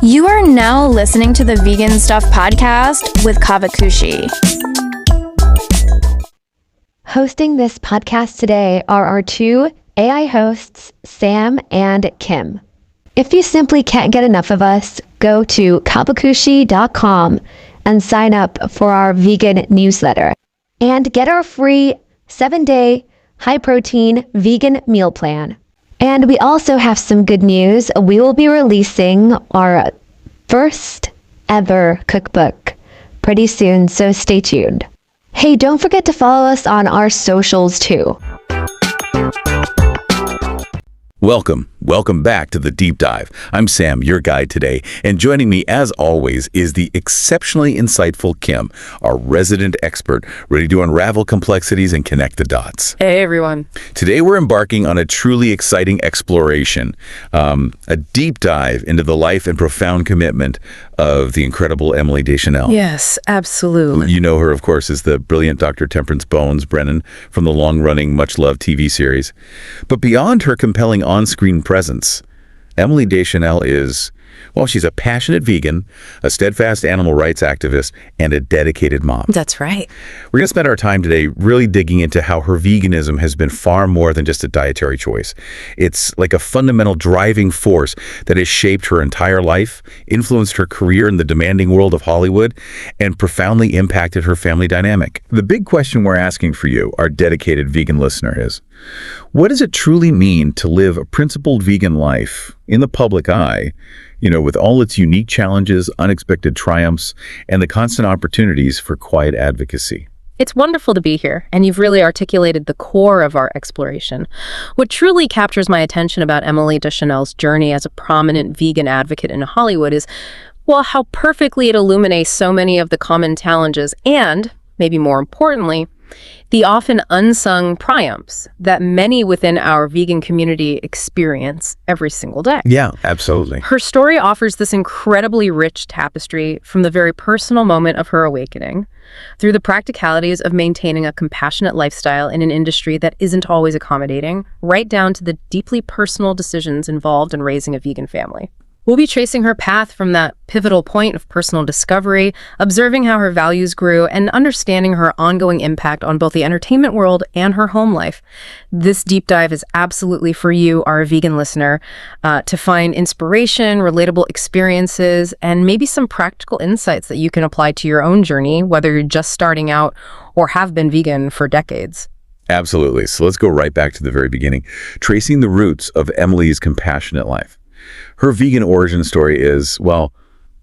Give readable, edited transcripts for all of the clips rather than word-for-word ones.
You are now listening to the Vegan Stuff podcast with Caavakushi. Hosting this podcast today are our two AI hosts, Sam and Kim. If you simply can't get enough of us, go to caavakushi.com and sign up for our vegan newsletter and get our free 7-day high-protein vegan meal plan. And we also have some good news. We will be releasing our first ever cookbook pretty soon, so stay tuned. Hey, don't forget to follow us on our socials too. Welcome back to The Deep Dive. I'm Sam, your guide today, and joining me as always is the exceptionally insightful Kim, our resident expert, ready to unravel complexities and connect the dots. Hey everyone. Today we're embarking on a truly exciting exploration, a deep dive into the life and profound commitment of the incredible Emily Deschanel. Yes, absolutely. You know her, of course, as the brilliant Dr. Temperance Bones Brennan from the long-running, much-loved TV series. But beyond her compelling on-screen presence, Emily Deschanel is, well, she's a passionate vegan, a steadfast animal rights activist, and a dedicated mom. That's right. We're going to spend our time today really digging into how her veganism has been far more than just a dietary choice. It's like a fundamental driving force that has shaped her entire life, influenced her career in the demanding world of Hollywood, and profoundly impacted her family dynamic. The big question we're asking for you, our dedicated vegan listener, is, what does it truly mean to live a principled vegan life in the public eye, with all its unique challenges, unexpected triumphs, and the constant opportunities for quiet advocacy? It's wonderful to be here, and you've really articulated the core of our exploration. What truly captures my attention about Emily Deschanel's journey as a prominent vegan advocate in Hollywood is, well, how perfectly it illuminates so many of the common challenges and, maybe more importantly, the often unsung triumphs that many within our vegan community experience every single day. Yeah, absolutely. Her story offers this incredibly rich tapestry from the very personal moment of her awakening, through the practicalities of maintaining a compassionate lifestyle in an industry that isn't always accommodating, right down to the deeply personal decisions involved in raising a vegan family. We'll be tracing her path from that pivotal point of personal discovery, observing how her values grew, and understanding her ongoing impact on both the entertainment world and her home life. This deep dive is absolutely for you, our vegan listener, to find inspiration, relatable experiences, and maybe some practical insights that you can apply to your own journey, whether you're just starting out or have been vegan for decades. Absolutely. So let's go right back to the very beginning, tracing the roots of Emily's compassionate life. Her vegan origin story is, well,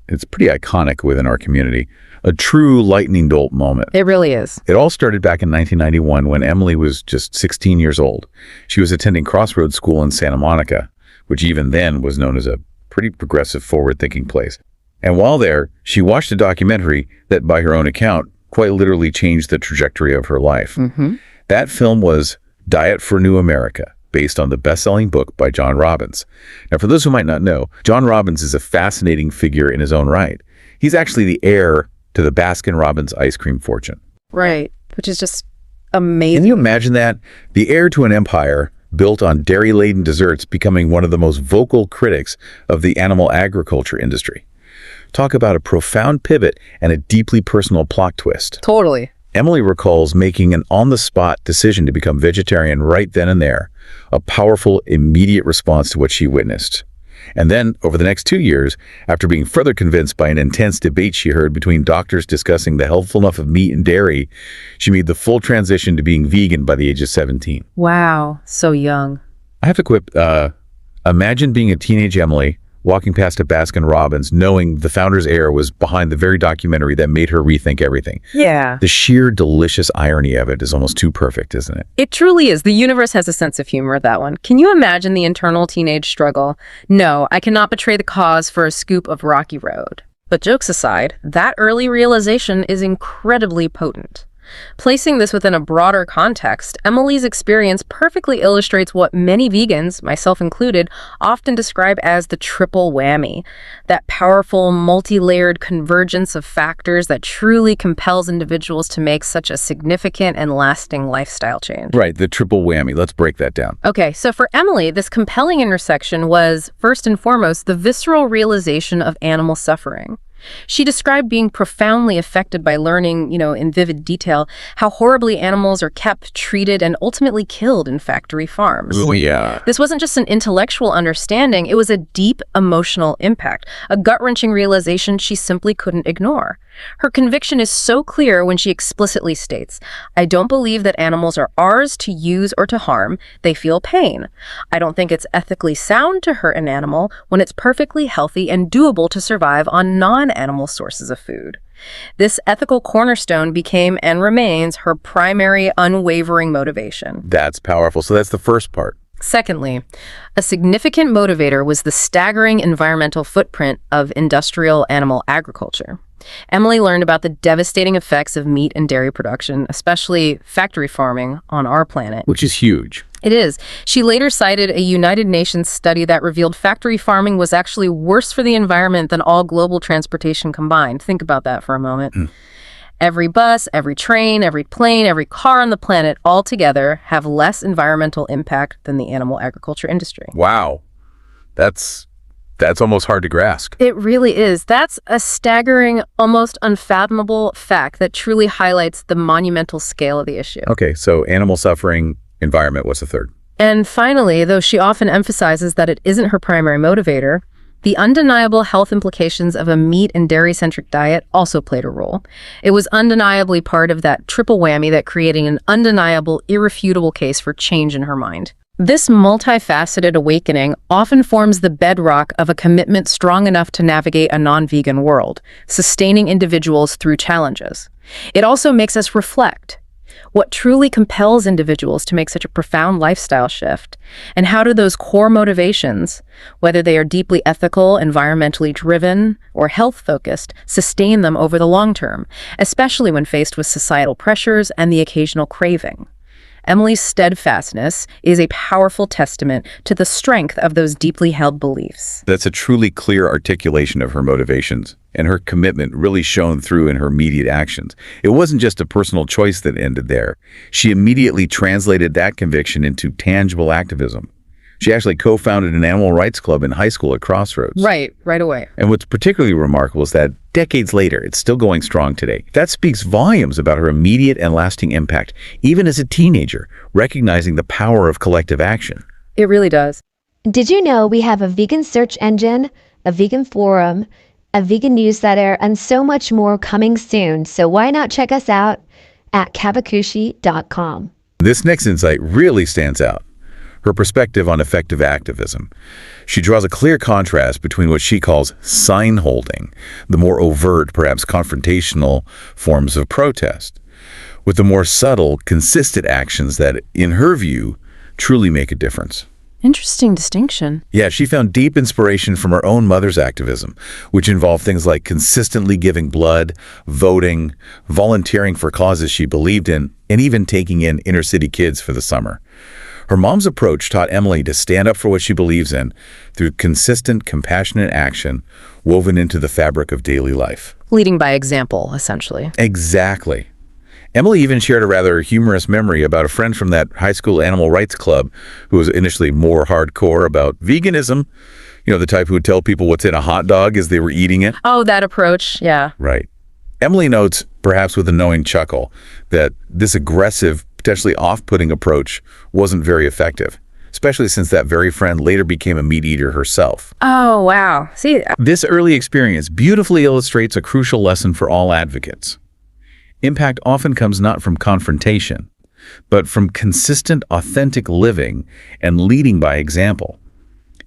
it's pretty iconic within our community. A true lightning bolt moment. It really is. It all started back in 1991 when Emily was just 16 years old. She was attending Crossroads School in Santa Monica, which even then was known as a pretty progressive, forward-thinking place. And while there, she watched a documentary that, by her own account, quite literally changed the trajectory of her life. Mm-hmm. That film was Diet for New America, based on the best-selling book by John Robbins. Now, for those who might not know, John Robbins is a fascinating figure in his own right. He's actually the heir to the Baskin-Robbins ice cream fortune. Right, which is just amazing. Can you imagine that? The heir to an empire built on dairy-laden desserts becoming one of the most vocal critics of the animal agriculture industry. Talk about a profound pivot and a deeply personal plot twist. Totally. Emily recalls making an on-the-spot decision to become vegetarian right then and there, a powerful, immediate response to what she witnessed. And then, over the next 2 years, after being further convinced by an intense debate she heard between doctors discussing the healthfulness of meat and dairy, she made the full transition to being vegan by the age of 17. Wow, so young. I have to quip, imagine being a teenage Emily, walking past a Baskin-Robbins, knowing the founder's heir was behind the very documentary that made her rethink everything. Yeah. The sheer delicious irony of it is almost too perfect, isn't it? It truly is. The universe has a sense of humor, that one. Can you imagine the internal teenage struggle? No, I cannot betray the cause for a scoop of rocky road. But jokes aside, that early realization is incredibly potent. Placing this within a broader context, Emily's experience perfectly illustrates what many vegans, myself included, often describe as the triple whammy, that powerful, multi-layered convergence of factors that truly compels individuals to make such a significant and lasting lifestyle change. Right, the triple whammy. Let's break that down. Okay, so for Emily, this compelling intersection was, first and foremost, the visceral realization of animal suffering. She described being profoundly affected by learning, in vivid detail, how horribly animals are kept, treated, and ultimately killed in factory farms. Oh, yeah. This wasn't just an intellectual understanding, it was a deep emotional impact, a gut-wrenching realization she simply couldn't ignore. Her conviction is so clear when she explicitly states, "I don't believe that animals are ours to use or to harm. They feel pain. I don't think it's ethically sound to hurt an animal when it's perfectly healthy and doable to survive on non-animal sources of food." This ethical cornerstone became and remains her primary, unwavering motivation. That's powerful. So that's the first part. Secondly, a significant motivator was the staggering environmental footprint of industrial animal agriculture. Emily learned about the devastating effects of meat and dairy production, especially factory farming, on our planet. Which is huge. It is. She later cited a United Nations study that revealed factory farming was actually worse for the environment than all global transportation combined. Think about that for a moment. Every bus, every train, every plane, every car on the planet all together have less environmental impact than the animal agriculture industry. Wow. That's almost hard to grasp. It really is. That's a staggering, almost unfathomable fact that truly highlights the monumental scale of the issue. Okay, so animal suffering, environment, what's the third? And finally, though she often emphasizes that it isn't her primary motivator, the undeniable health implications of a meat and dairy-centric diet also played a role. It was undeniably part of that triple whammy that created an undeniable, irrefutable case for change in her mind. This multifaceted awakening often forms the bedrock of a commitment strong enough to navigate a non-vegan world, sustaining individuals through challenges. It also makes us reflect. What truly compels individuals to make such a profound lifestyle shift? And how do those core motivations, whether they are deeply ethical, environmentally driven, or health-focused, sustain them over the long term, especially when faced with societal pressures and the occasional craving? Emily's steadfastness is a powerful testament to the strength of those deeply held beliefs. That's a truly clear articulation of her motivations, and her commitment really shone through in her immediate actions. It wasn't just a personal choice that ended there. She immediately translated that conviction into tangible activism. She actually co-founded an animal rights club in high school at Crossroads. Right away. And what's particularly remarkable is that decades later, it's still going strong today. That speaks volumes about her immediate and lasting impact, even as a teenager, recognizing the power of collective action. It really does. Did you know we have a vegan search engine, a vegan forum, a vegan newsletter, and so much more coming soon? So why not check us out at Caavakushi.com. This next insight really stands out. Her perspective on effective activism. She draws a clear contrast between what she calls sign-holding, the more overt, perhaps confrontational forms of protest, with the more subtle, consistent actions that, in her view, truly make a difference. Interesting distinction. Yeah, she found deep inspiration from her own mother's activism, which involved things like consistently giving blood, voting, volunteering for causes she believed in, and even taking in inner-city kids for the summer. Her mom's approach taught Emily to stand up for what she believes in through consistent, compassionate action woven into the fabric of daily life. Leading by example, essentially. Exactly. Emily even shared a rather humorous memory about a friend from that high school animal rights club who was initially more hardcore about veganism, the type who would tell people what's in a hot dog as they were eating it. Oh, that approach, yeah. Right. Emily notes, perhaps with a knowing chuckle, that this aggressive, potentially off-putting approach wasn't very effective, especially since that very friend later became a meat eater herself. Oh, wow. See, this early experience beautifully illustrates a crucial lesson for all advocates. Impact often comes not from confrontation, but from consistent, authentic living and leading by example.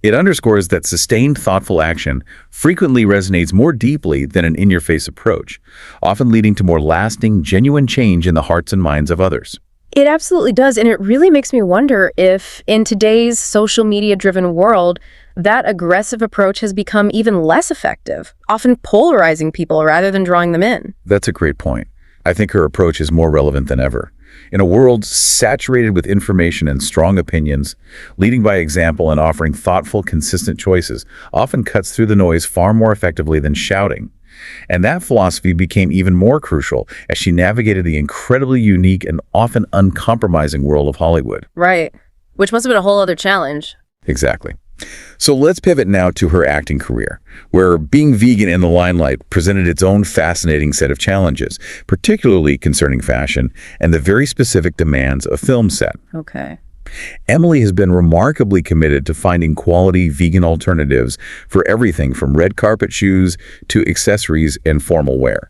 It underscores that sustained, thoughtful action frequently resonates more deeply than an in-your-face approach, often leading to more lasting, genuine change in the hearts and minds of others. It absolutely does, and it really makes me wonder if, in today's social media-driven world, that aggressive approach has become even less effective, often polarizing people rather than drawing them in. That's a great point. I think her approach is more relevant than ever. In a world saturated with information and strong opinions, leading by example and offering thoughtful, consistent choices often cuts through the noise far more effectively than shouting. And that philosophy became even more crucial as she navigated the incredibly unique and often uncompromising world of Hollywood. Right. Which must have been a whole other challenge. Exactly. So let's pivot now to her acting career, where being vegan in the limelight presented its own fascinating set of challenges, particularly concerning fashion and the very specific demands of film set. Okay. Emily has been remarkably committed to finding quality vegan alternatives for everything from red carpet shoes to accessories and formal wear.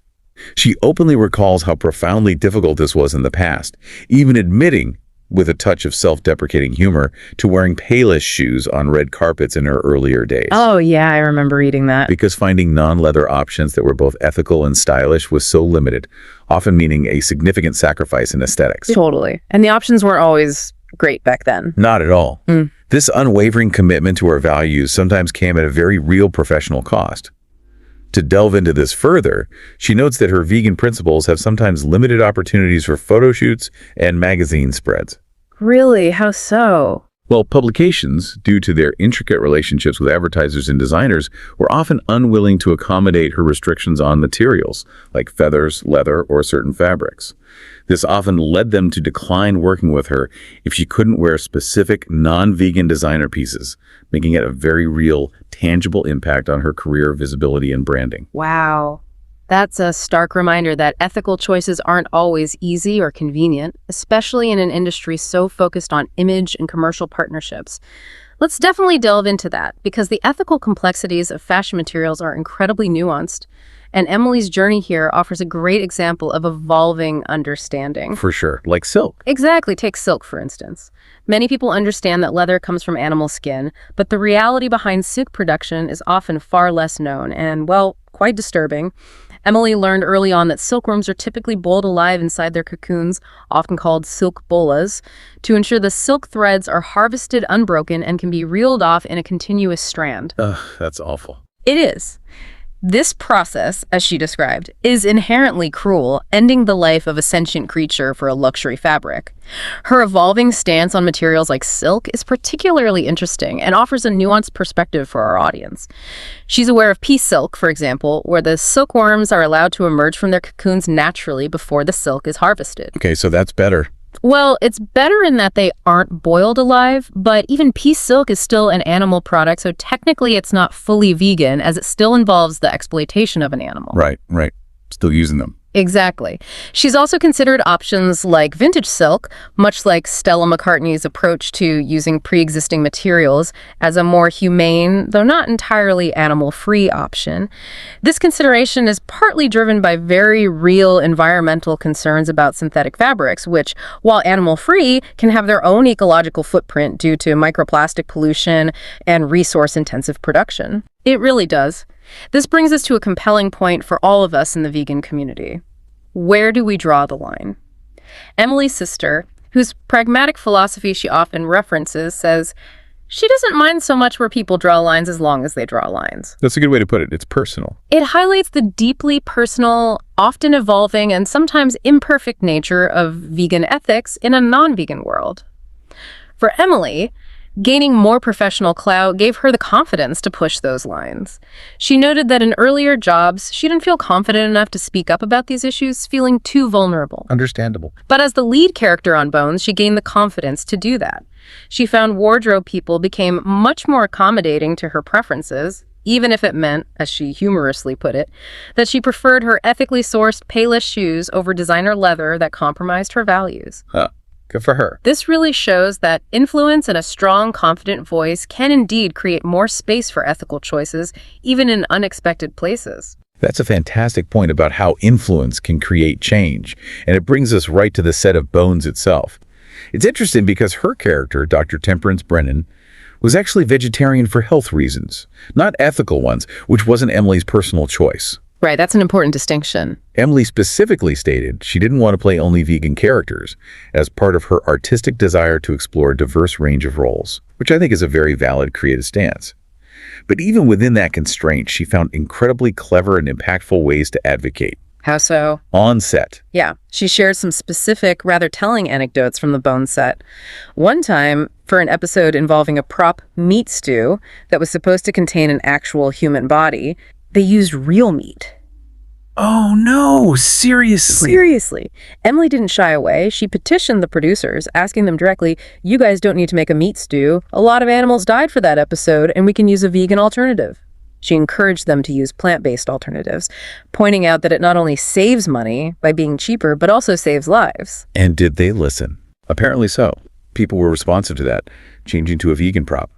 She openly recalls how profoundly difficult this was in the past, even admitting, with a touch of self-deprecating humor, to wearing Payless shoes on red carpets in her earlier days. Oh, yeah, I remember reading that. Because finding non-leather options that were both ethical and stylish was so limited, often meaning a significant sacrifice in aesthetics. Totally. And the options weren't always great back then. Not at all. This unwavering commitment to her values sometimes came at a very real professional cost. To delve into this further, she notes that her vegan principles have sometimes limited opportunities for photo shoots and magazine spreads. Really? How so? Well, publications, due to their intricate relationships with advertisers and designers, were often unwilling to accommodate her restrictions on materials, like feathers, leather, or certain fabrics. This often led them to decline working with her if she couldn't wear specific non-vegan designer pieces, making it a very real, tangible impact on her career visibility and branding. Wow. That's a stark reminder that ethical choices aren't always easy or convenient, especially in an industry so focused on image and commercial partnerships. Let's definitely delve into that, because the ethical complexities of fashion materials are incredibly nuanced, and Emily's journey here offers a great example of evolving understanding. For sure, like silk. Exactly. Take silk, for instance. Many people understand that leather comes from animal skin, but the reality behind silk production is often far less known and, well, quite disturbing. Emily learned early on that silkworms are typically boiled alive inside their cocoons, often called silk bolas, to ensure the silk threads are harvested unbroken and can be reeled off in a continuous strand. Ugh, that's awful. It is. This process, as she described, is inherently cruel, ending the life of a sentient creature for a luxury fabric. Her evolving stance on materials like silk is particularly interesting and offers a nuanced perspective for our audience. She's aware of pea silk, for example, where the silkworms are allowed to emerge from their cocoons naturally before the silk is harvested. Okay, so that's better. Well, it's better in that they aren't boiled alive, but even pea silk is still an animal product, so technically it's not fully vegan, as it still involves the exploitation of an animal. Right. Still using them. Exactly. She's also considered options like vintage silk, much like Stella McCartney's approach to using pre-existing materials, as a more humane, though not entirely animal-free option. This consideration is partly driven by very real environmental concerns about synthetic fabrics, which, while animal-free, can have their own ecological footprint due to microplastic pollution and resource-intensive production. It really does. This brings us to a compelling point for all of us in the vegan community. Where do we draw the line? Emily's sister, whose pragmatic philosophy she often references, says she doesn't mind so much where people draw lines as long as they draw lines. That's a good way to put it. It's personal. It highlights the deeply personal, often evolving, and sometimes imperfect nature of vegan ethics in a non-vegan world. For Emily, gaining more professional clout gave her the confidence to push those lines. She noted that in earlier jobs, she didn't feel confident enough to speak up about these issues, feeling too vulnerable. Understandable. But as the lead character on Bones, she gained the confidence to do that. She found wardrobe people became much more accommodating to her preferences, even if it meant, as she humorously put it, that she preferred her ethically sourced Payless shoes over designer leather that compromised her values. Good for her. This really shows that influence and a strong, confident voice can indeed create more space for ethical choices, even in unexpected places. That's a fantastic point about how influence can create change, and it brings us right to the set of Bones itself. It's interesting because her character, Dr. Temperance Brennan, was actually vegetarian for health reasons, not ethical ones, which wasn't Emily's personal choice. Right, that's an important distinction. Emily specifically stated she didn't want to play only vegan characters as part of her artistic desire to explore a diverse range of roles, which I think is a very valid creative stance. But even within that constraint, she found incredibly clever and impactful ways to advocate. How so? On set. Yeah, she shared some specific, rather telling anecdotes from the Bone set. One time, for an episode involving a prop meat stew that was supposed to contain an actual human body, they used real meat. Oh, no. Seriously? Seriously. Emily didn't shy away. She petitioned the producers, asking them directly, you guys don't need to make a meat stew. A lot of animals died for that episode, and we can use a vegan alternative. She encouraged them to use plant-based alternatives, pointing out that it not only saves money by being cheaper, but also saves lives. And did they listen? Apparently so. People were responsive to that, changing to a vegan prop,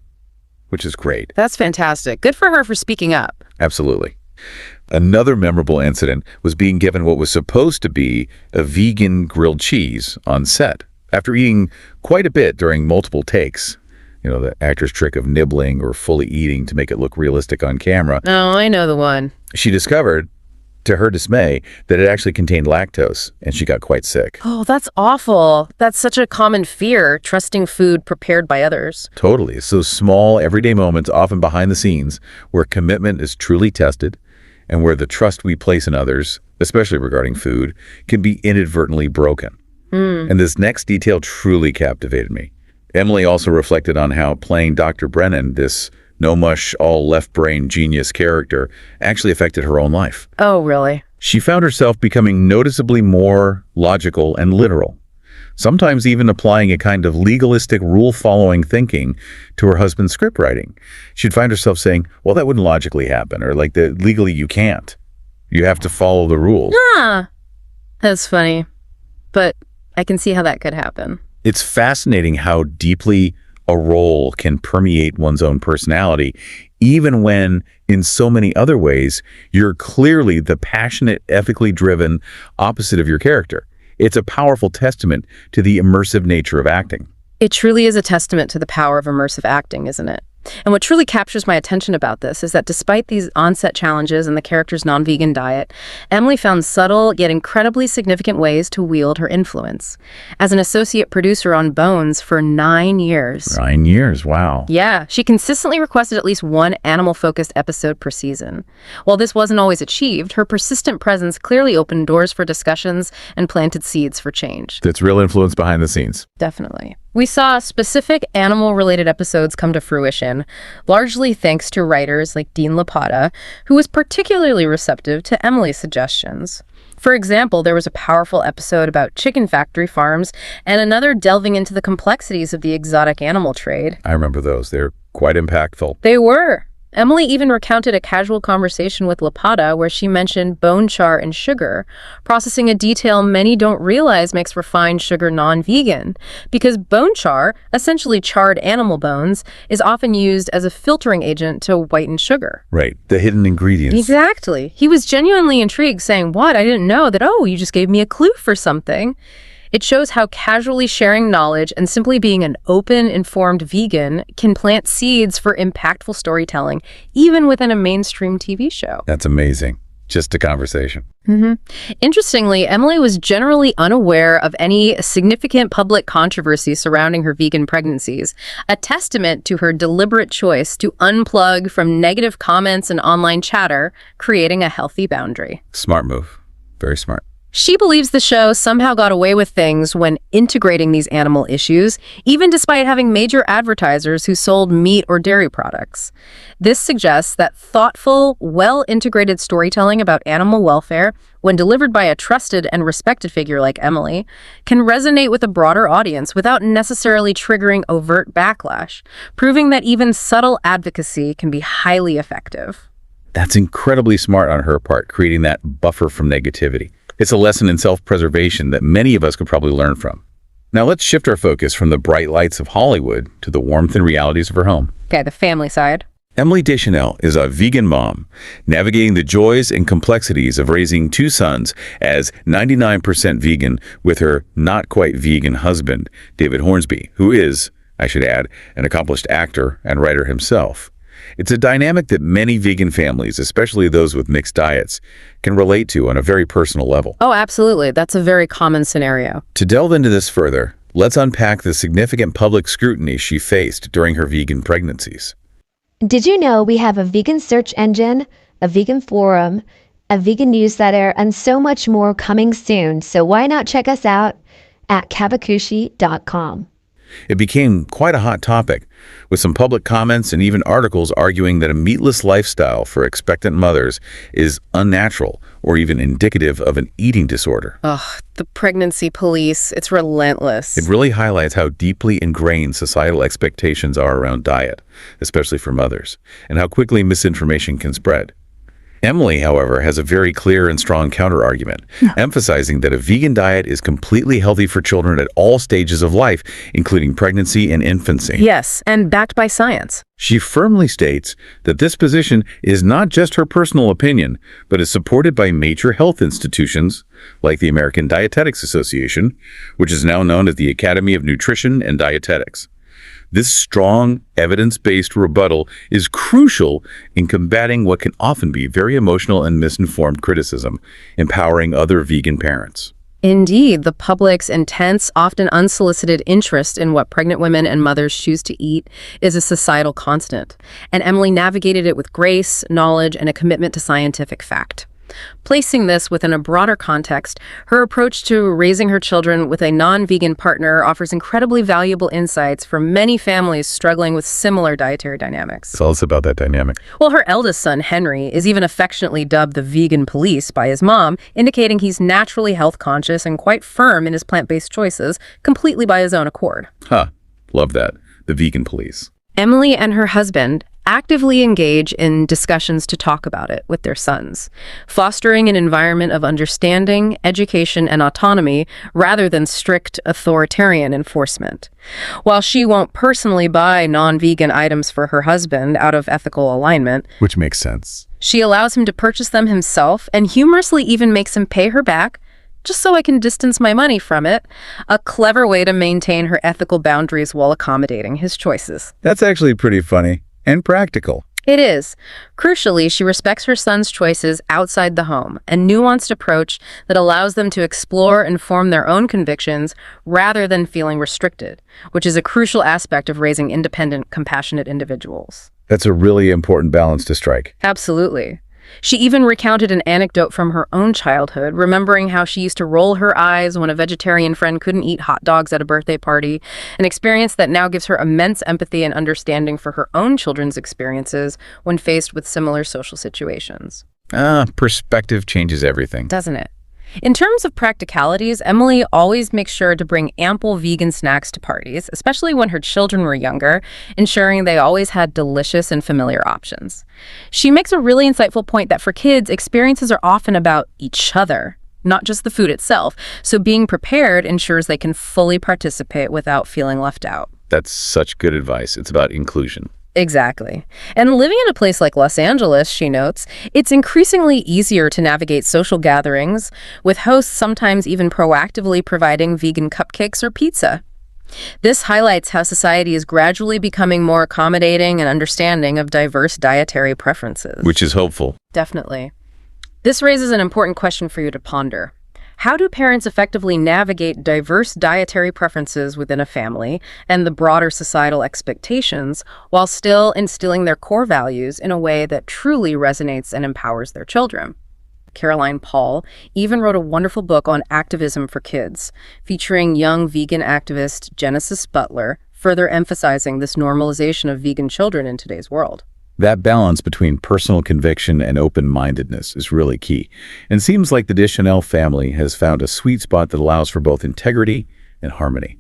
which is great. That's fantastic. Good for her for speaking up. Absolutely. Another memorable incident was being given what was supposed to be a vegan grilled cheese on set. After eating quite a bit during multiple takes, you know, the actor's trick of nibbling or fully eating to make it look realistic on camera. Oh, I know the one. She discovered, to her dismay, that it actually contained lactose, and she got quite sick. Oh, that's awful. That's such a common fear, trusting food prepared by others. Totally. So small, everyday moments, often behind the scenes, where commitment is truly tested and where the trust we place in others, especially regarding food, can be inadvertently broken. And this next detail truly captivated me. Emily also reflected on how playing Dr. Brennan, this no-mush, all-left-brain genius character, actually affected her own life. Oh, really? She found herself becoming noticeably more logical and literal, sometimes even applying a kind of legalistic rule-following thinking to her husband's script writing. She'd find herself saying, well, that wouldn't logically happen, or like, legally you can't. You have to follow the rules. That's funny. But I can see how that could happen. It's fascinating how deeply a role can permeate one's own personality, even when, in so many other ways, you're clearly the passionate, ethically driven opposite of your character. It's a powerful testament to the immersive nature of acting. It truly is a testament to the power of immersive acting, isn't it? And what truly captures my attention about this is that despite these on-set challenges and the character's non-vegan diet, Emily found subtle yet incredibly significant ways to wield her influence. As an associate producer on Bones for 9 years. 9 years, wow. Yeah, she consistently requested at least one animal-focused episode per season. While this wasn't always achieved, her persistent presence clearly opened doors for discussions and planted seeds for change. That's real influence behind the scenes. Definitely. We saw specific animal-related episodes come to fruition, largely thanks to writers like Dean LaPotta, who was particularly receptive to Emily's suggestions. For example, there was a powerful episode about chicken factory farms and another delving into the complexities of the exotic animal trade. I remember those. They're quite impactful. They were. Emily even recounted a casual conversation with LaPotta where she mentioned bone char and sugar, processing a detail many don't realize makes refined sugar non-vegan, because bone char, essentially charred animal bones, is often used as a filtering agent to whiten sugar. Right, the hidden ingredients. Exactly. He was genuinely intrigued, saying, "What? I didn't know that. Oh, you just gave me a clue for something." It shows how casually sharing knowledge and simply being an open, informed vegan can plant seeds for impactful storytelling, even within a mainstream TV show. That's amazing. Just a conversation. Interestingly, Emily was generally unaware of any significant public controversy surrounding her vegan pregnancies, a testament to her deliberate choice to unplug from negative comments and online chatter, creating a healthy boundary. Smart move. Very smart. She believes the show somehow got away with things when integrating these animal issues, even despite having major advertisers who sold meat or dairy products. This suggests that thoughtful, well-integrated storytelling about animal welfare, when delivered by a trusted and respected figure like Emily, can resonate with a broader audience without necessarily triggering overt backlash, proving that even subtle advocacy can be highly effective. That's incredibly smart on her part, creating that buffer from negativity. It's a lesson in self-preservation that many of us could probably learn from. Now let's shift our focus from the bright lights of Hollywood to the warmth and realities of her home. Okay, the family side. Emily Deschanel is a vegan mom, navigating the joys and complexities of raising 2 sons as 99% vegan with her not-quite-vegan husband, David Hornsby, who is, I should add, an accomplished actor and writer himself. It's a dynamic that many vegan families, especially those with mixed diets, can relate to on a very personal level. Oh, absolutely. That's a very common scenario. To delve into this further, let's unpack the significant public scrutiny she faced during her vegan pregnancies. Did you know we have a vegan search engine, a vegan forum, a vegan newsletter, and so much more coming soon. So why not check us out at Caavakushi.com. It became quite a hot topic, with some public comments and even articles arguing that a meatless lifestyle for expectant mothers is unnatural or even indicative of an eating disorder. Ugh, the pregnancy police, it's relentless. It really highlights how deeply ingrained societal expectations are around diet, especially for mothers, and how quickly misinformation can spread. Emily, however, has a very clear and strong counter-argument, emphasizing that a vegan diet is completely healthy for children at all stages of life, including pregnancy and infancy. Yes, and backed by science. She firmly states that this position is not just her personal opinion, but is supported by major health institutions like the American Dietetics Association, which is now known as the Academy of Nutrition and Dietetics. This strong, evidence-based rebuttal is crucial in combating what can often be very emotional and misinformed criticism, empowering other vegan parents. Indeed, the public's intense, often unsolicited interest in what pregnant women and mothers choose to eat is a societal constant, and Emily navigated it with grace, knowledge, and a commitment to scientific fact. Placing this within a broader context, her approach to raising her children with a non-vegan partner offers incredibly valuable insights for many families struggling with similar dietary dynamics. Tell us about that dynamic. Well, her eldest son, Henry, is even affectionately dubbed the vegan police by his mom, indicating he's naturally health conscious and quite firm in his plant-based choices, completely by his own accord. Love that. The vegan police. Emily and her husband actively engage in discussions to talk about it with their sons, fostering an environment of understanding, education, and autonomy rather than strict authoritarian enforcement. While she won't personally buy non-vegan items for her husband out of ethical alignment, Which makes sense. she allows him to purchase them himself and humorously even makes him pay her back just so I can distance my money from it, a clever way to maintain her ethical boundaries while accommodating his choices. That's actually pretty funny and practical. It is. Crucially, she respects her son's choices outside the home, a nuanced approach that allows them to explore and form their own convictions rather than feeling restricted, which is a crucial aspect of raising independent, compassionate individuals. That's a really important balance to strike. Absolutely. She even recounted an anecdote from her own childhood, remembering how she used to roll her eyes when a vegetarian friend couldn't eat hot dogs at a birthday party, an experience that now gives her immense empathy and understanding for her own children's experiences when faced with similar social situations. Perspective changes everything. Doesn't it? In terms of practicalities, Emily always makes sure to bring ample vegan snacks to parties, especially when her children were younger, ensuring they always had delicious and familiar options. She makes a really insightful point that for kids, experiences are often about each other, not just the food itself, so being prepared ensures they can fully participate without feeling left out. That's such good advice. It's about inclusion. Exactly. And living in a place like Los Angeles, she notes, it's increasingly easier to navigate social gatherings, with hosts sometimes even proactively providing vegan cupcakes or pizza. This highlights how society is gradually becoming more accommodating and understanding of diverse dietary preferences. Which is hopeful. Definitely. This raises an important question for you to ponder. How do parents effectively navigate diverse dietary preferences within a family and the broader societal expectations while still instilling their core values in a way that truly resonates and empowers their children? Caroline Paul even wrote a wonderful book on activism for kids, featuring young vegan activist Genesis Butler, further emphasizing this normalization of vegan children in today's world. That balance between personal conviction and open-mindedness is really key, and seems like the Deschanel family has found a sweet spot that allows for both integrity and harmony.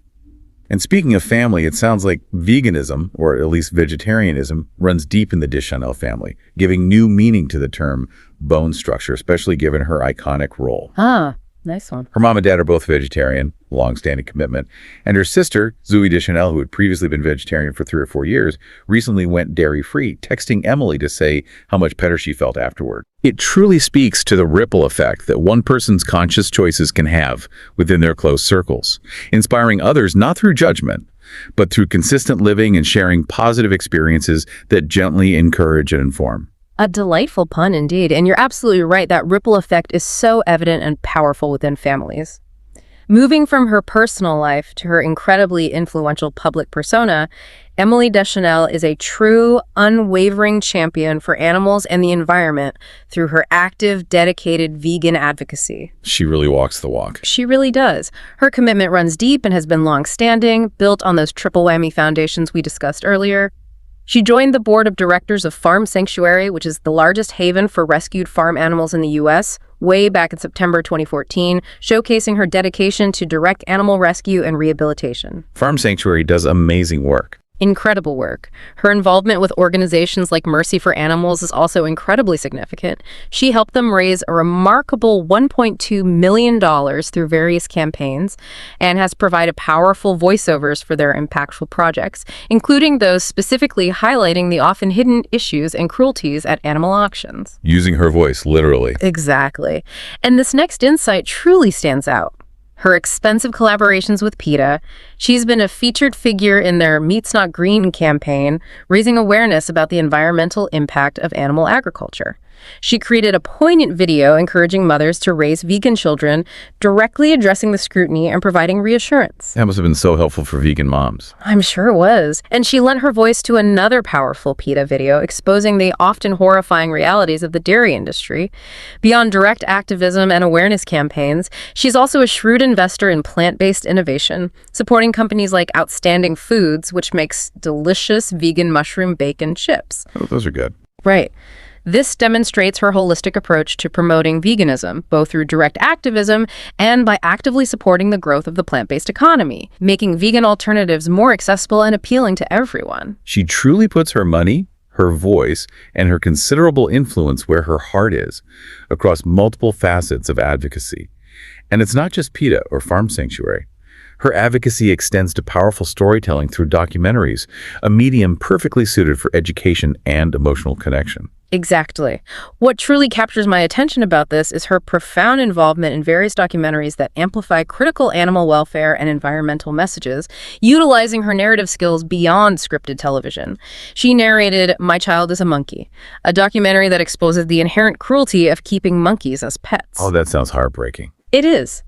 And speaking of family, it sounds like veganism, or at least vegetarianism, runs deep in the Deschanel family, giving new meaning to the term bone structure, especially given her iconic role. Nice one. Her mom and dad are both vegetarian, long-standing commitment, and her sister, Zooey Deschanel, who had previously been vegetarian for 3 or 4 years, recently went dairy-free, texting Emily to say how much better she felt afterward. It truly speaks to the ripple effect that one person's conscious choices can have within their close circles, inspiring others not through judgment, but through consistent living and sharing positive experiences that gently encourage and inform. A delightful pun indeed, and you're absolutely right, that ripple effect is so evident and powerful within families. Moving from her personal life to her incredibly influential public persona, Emily Deschanel is a true, unwavering champion for animals and the environment through her active, dedicated vegan advocacy. She really walks the walk. She really does. Her commitment runs deep and has been long-standing, built on those triple whammy foundations we discussed earlier. She joined the board of directors of Farm Sanctuary, which is the largest haven for rescued farm animals in the U.S., way back in September 2014, showcasing her dedication to direct animal rescue and rehabilitation. Farm Sanctuary does amazing work. Incredible work. Her involvement with organizations like Mercy for Animals is also incredibly significant. She helped them raise a remarkable $1.2 million through various campaigns and has provided powerful voiceovers for their impactful projects, including those specifically highlighting the often hidden issues and cruelties at animal auctions. Using her voice, literally. Exactly. And this next insight truly stands out. Her expensive collaborations with PETA. She's been a featured figure in their Meat's Not Green campaign, raising awareness about the environmental impact of animal agriculture. She created a poignant video encouraging mothers to raise vegan children, directly addressing the scrutiny and providing reassurance. That must have been so helpful for vegan moms. I'm sure it was. And she lent her voice to another powerful PETA video exposing the often horrifying realities of the dairy industry. Beyond direct activism and awareness campaigns, she's also a shrewd investor in plant-based innovation, supporting companies like Outstanding Foods, which makes delicious vegan mushroom bacon chips. Oh, those are good. Right. This demonstrates her holistic approach to promoting veganism, both through direct activism and by actively supporting the growth of the plant-based economy, making vegan alternatives more accessible and appealing to everyone. She truly puts her money, her voice, and her considerable influence where her heart is, across multiple facets of advocacy. And it's not just PETA or Farm Sanctuary. Her advocacy extends to powerful storytelling through documentaries, a medium perfectly suited for education and emotional connection. Exactly. What truly captures my attention about this is her profound involvement in various documentaries that amplify critical animal welfare and environmental messages, utilizing her narrative skills beyond scripted television. She narrated My Child is a Monkey, a documentary that exposes the inherent cruelty of keeping monkeys as pets. Oh, that sounds heartbreaking. It is.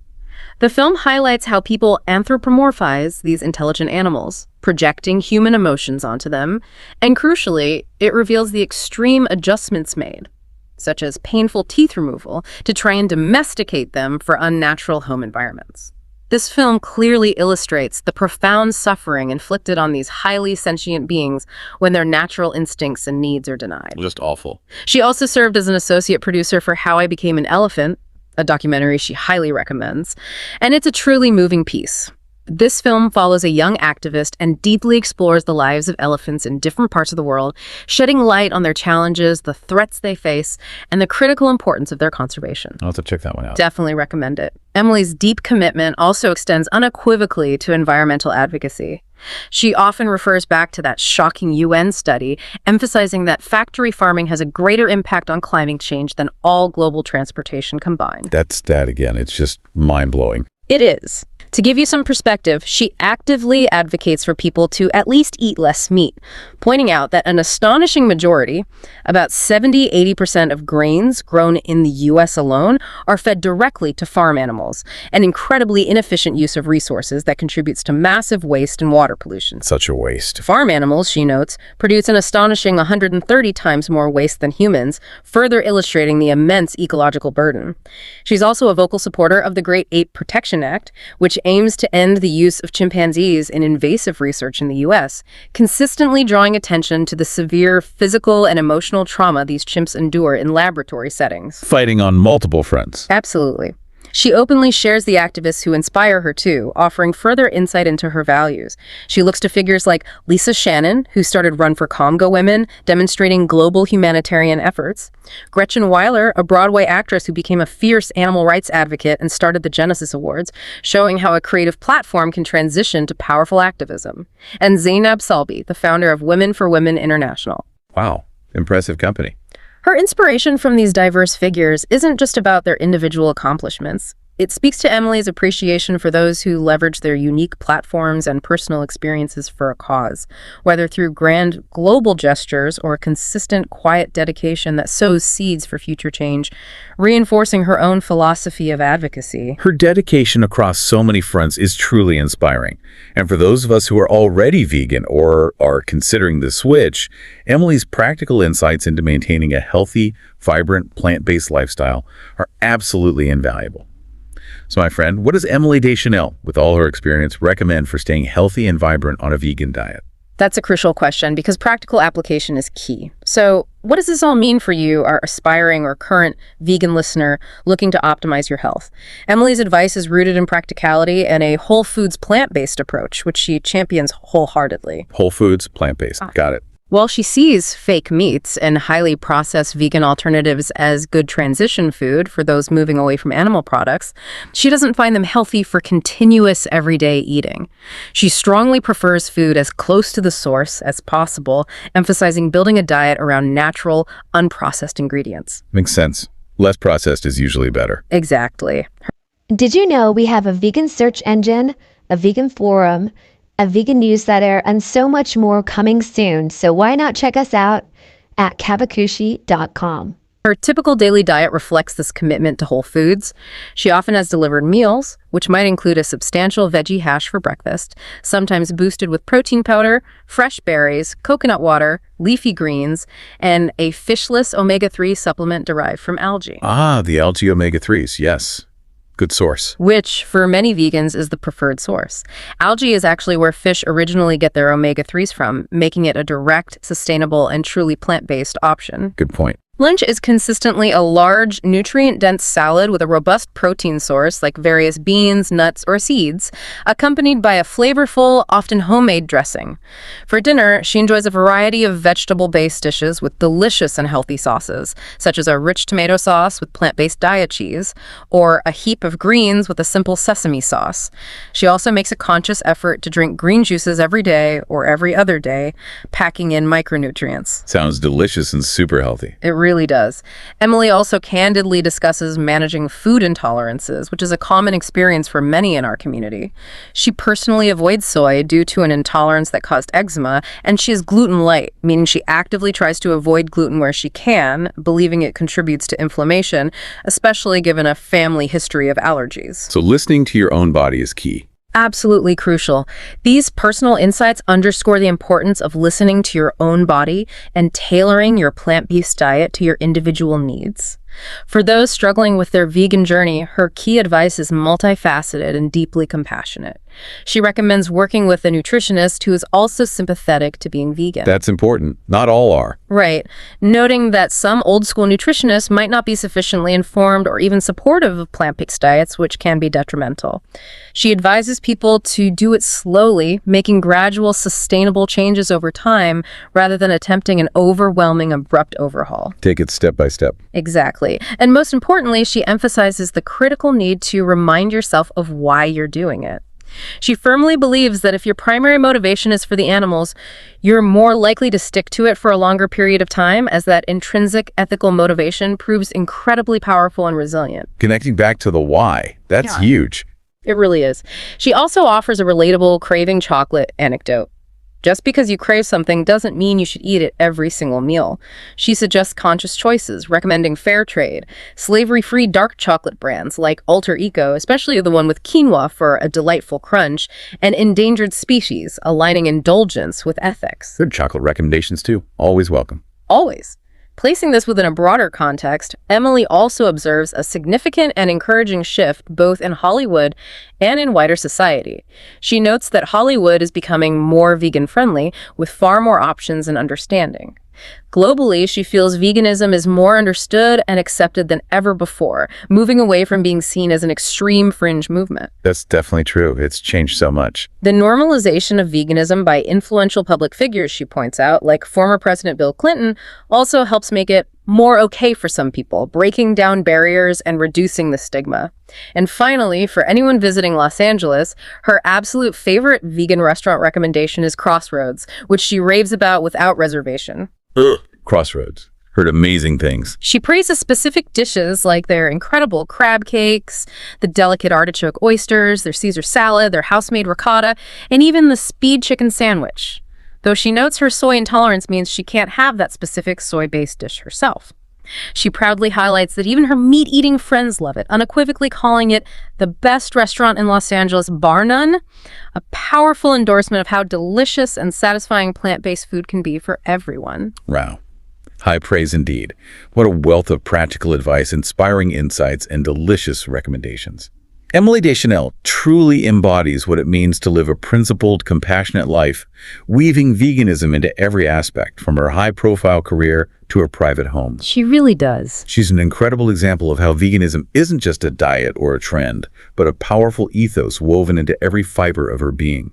The film highlights how people anthropomorphize these intelligent animals, projecting human emotions onto them, and crucially, it reveals the extreme adjustments made, such as painful teeth removal, to try and domesticate them for unnatural home environments. This film clearly illustrates the profound suffering inflicted on these highly sentient beings when their natural instincts and needs are denied. Just awful. She also served as an associate producer for How I Became an Elephant, a documentary she highly recommends, and it's a truly moving piece. This film follows a young activist and deeply explores the lives of elephants in different parts of the world, shedding light on their challenges, the threats they face, and the critical importance of their conservation. I'll have to check that one out. Definitely recommend it. Emily's deep commitment also extends unequivocally to environmental advocacy. She often refers back to that shocking UN study, emphasizing that factory farming has a greater impact on climate change than all global transportation combined. That stat again, it's just mind-blowing. It is. To give you some perspective, she actively advocates for people to at least eat less meat, pointing out that an astonishing majority, about 70–80% of grains grown in the U.S. alone, are fed directly to farm animals, an incredibly inefficient use of resources that contributes to massive waste and water pollution. Such a waste. Farm animals, she notes, produce an astonishing 130 times more waste than humans, further illustrating the immense ecological burden. She's also a vocal supporter of the Great Ape Protection Act, which aims to end the use of chimpanzees in invasive research in the U.S., consistently drawing attention to the severe physical and emotional trauma these chimps endure in laboratory settings. Fighting on multiple fronts. Absolutely. She openly shares the activists who inspire her too, offering further insight into her values. She looks to figures like Lisa Shannon, who started Run for Congo Women, demonstrating global humanitarian efforts; Gretchen Weiler, a Broadway actress who became a fierce animal rights advocate and started the Genesis Awards, showing how a creative platform can transition to powerful activism; and Zainab Salbi, the founder of Women for Women International. Wow, impressive company. Her inspiration from these diverse figures isn't just about their individual accomplishments. It speaks to Emily's appreciation for those who leverage their unique platforms and personal experiences for a cause, whether through grand global gestures or consistent, quiet dedication that sows seeds for future change, reinforcing her own philosophy of advocacy. Her dedication across so many fronts is truly inspiring. And for those of us who are already vegan or are considering the switch, Emily's practical insights into maintaining a healthy, vibrant, plant-based lifestyle are absolutely invaluable. So my friend, what does Emily Deschanel, with all her experience, recommend for staying healthy and vibrant on a vegan diet? That's a crucial question because practical application is key. So what does this all mean for you, our aspiring or current vegan listener looking to optimize your health? Emily's advice is rooted in practicality and a whole foods plant-based approach, which she champions wholeheartedly. Whole foods, plant-based. Got it. While she sees fake meats and highly processed vegan alternatives as good transition food for those moving away from animal products, she doesn't find them healthy for continuous everyday eating. She strongly prefers food as close to the source as possible, emphasizing building a diet around natural, unprocessed ingredients. Makes sense. Less processed is usually better. Exactly. Did you know we have a vegan search engine, a vegan forum, a vegan newsletter, and so much more coming soon? So why not check us out at Caavakushi.com. Her typical daily diet reflects this commitment to whole foods. She often has delivered meals, which might include a substantial veggie hash for breakfast, sometimes boosted with protein powder, fresh berries, coconut water, leafy greens, and a fishless omega-3 supplement derived from algae. Ah, the algae omega-3s, yes. Good source. Which, for many vegans, is the preferred source. Algae is actually where fish originally get their omega-3s from, making it a direct, sustainable, and truly plant-based option. Good point. Lunch is consistently a large, nutrient-dense salad with a robust protein source like various beans, nuts, or seeds, accompanied by a flavorful, often homemade dressing. For dinner, she enjoys a variety of vegetable-based dishes with delicious and healthy sauces, such as a rich tomato sauce with plant-based Daiya cheese, or a heap of greens with a simple sesame sauce. She also makes a conscious effort to drink green juices every day or every other day, packing in micronutrients. Sounds delicious and super healthy. It really does. Emily also candidly discusses managing food intolerances, which is a common experience for many in our community. She personally avoids soy due to an intolerance that caused eczema, and she is gluten light, meaning she actively tries to avoid gluten where she can, believing it contributes to inflammation, especially given a family history of allergies. So listening to your own body is key. Absolutely crucial. These personal insights underscore the importance of listening to your own body and tailoring your plant-based diet to your individual needs. For those struggling with their vegan journey, her key advice is multifaceted and deeply compassionate. She recommends working with a nutritionist who is also sympathetic to being vegan. That's important. Not all are. Right. Noting that some old-school nutritionists might not be sufficiently informed or even supportive of plant-based diets, which can be detrimental. She advises people to do it slowly, making gradual, sustainable changes over time, rather than attempting an overwhelming, abrupt overhaul. Take it step by step. Exactly. And most importantly, she emphasizes the critical need to remind yourself of why you're doing it. She firmly believes that if your primary motivation is for the animals, you're more likely to stick to it for a longer period of time, as that intrinsic ethical motivation proves incredibly powerful and resilient. Connecting back to the why, that's huge. It really is. She also offers a relatable craving chocolate anecdote. Just because you crave something doesn't mean you should eat it every single meal. She suggests conscious choices, recommending fair trade, slavery-free dark chocolate brands like Alter Eco, especially the one with quinoa for a delightful crunch, and endangered species, aligning indulgence with ethics. Good chocolate recommendations too. Always welcome. Always. Placing this within a broader context, Emily also observes a significant and encouraging shift both in Hollywood and in wider society. She notes that Hollywood is becoming more vegan-friendly, with far more options and understanding. Globally, she feels veganism is more understood and accepted than ever before, moving away from being seen as an extreme fringe movement. That's definitely true. It's changed so much. The normalization of veganism by influential public figures, she points out, like former President Bill Clinton, also helps make it more okay for some people, breaking down barriers and reducing the stigma. And finally, for anyone visiting Los Angeles, her absolute favorite vegan restaurant recommendation is Crossroads, which she raves about without reservation. Crossroads. Heard amazing things. She praises specific dishes like their incredible crab cakes, the delicate artichoke oysters, their Caesar salad, their house-made ricotta, and even the speed chicken sandwich. Though she notes her soy intolerance means she can't have that specific soy-based dish herself. She proudly highlights that even her meat-eating friends love it, unequivocally calling it the best restaurant in Los Angeles, bar none, a powerful endorsement of how delicious and satisfying plant-based food can be for everyone. Wow. High praise indeed. What a wealth of practical advice, inspiring insights, and delicious recommendations. Emily Deschanel truly embodies what it means to live a principled, compassionate life, weaving veganism into every aspect, from her high-profile career to her private home. She really does. She's an incredible example of how veganism isn't just a diet or a trend, but a powerful ethos woven into every fiber of her being.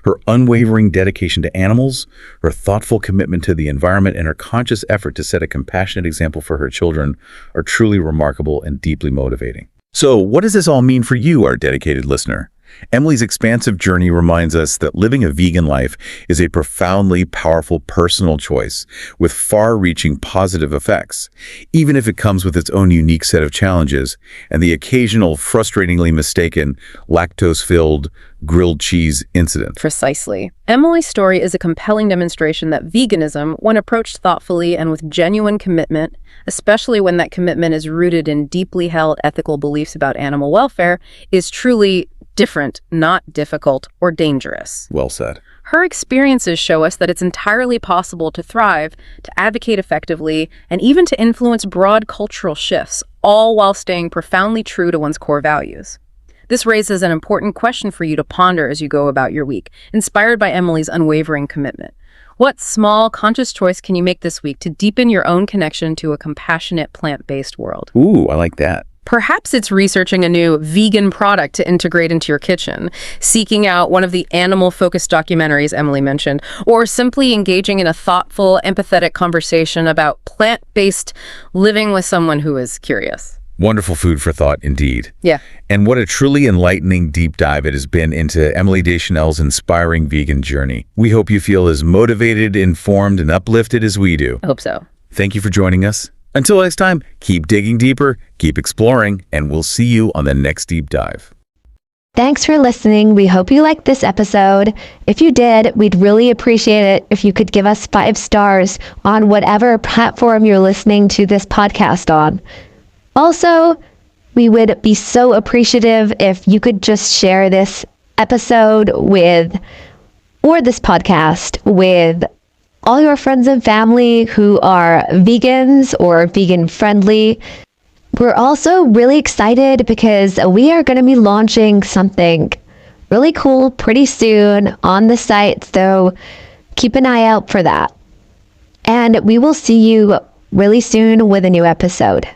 Her unwavering dedication to animals, her thoughtful commitment to the environment, and her conscious effort to set a compassionate example for her children are truly remarkable and deeply motivating. So, what does this all mean for you, our dedicated listener? Emily's expansive journey reminds us that living a vegan life is a profoundly powerful personal choice with far-reaching positive effects, even if it comes with its own unique set of challenges and the occasional frustratingly mistaken lactose-filled grilled cheese incident. Precisely. Emily's story is a compelling demonstration that veganism, when approached thoughtfully and with genuine commitment, especially when that commitment is rooted in deeply held ethical beliefs about animal welfare, is truly different, not difficult or dangerous. Well said. Her experiences show us that it's entirely possible to thrive, to advocate effectively, and even to influence broad cultural shifts, all while staying profoundly true to one's core values. This raises an important question for you to ponder as you go about your week, inspired by Emily's unwavering commitment. What small, conscious choice can you make this week to deepen your own connection to a compassionate, plant-based world? Ooh, I like that. Perhaps it's researching a new vegan product to integrate into your kitchen, seeking out one of the animal-focused documentaries Emily mentioned, or simply engaging in a thoughtful, empathetic conversation about plant-based living with someone who is curious. Wonderful food for thought, indeed. Yeah. And what a truly enlightening deep dive it has been into Emily Deschanel's inspiring vegan journey. We hope you feel as motivated, informed, and uplifted as we do. I hope so. Thank you for joining us. Until next time, keep digging deeper, keep exploring, and we'll see you on the next deep dive. Thanks for listening. We hope you liked this episode. If you did, we'd really appreciate it if you could give us 5 stars on whatever platform you're listening to this podcast on. Also, we would be so appreciative if you could just share this episode or this podcast with all your friends and family who are vegans or vegan friendly. We're also really excited because we are going to be launching something really cool pretty soon on the site, so keep an eye out for that. And we will see you really soon with a new episode.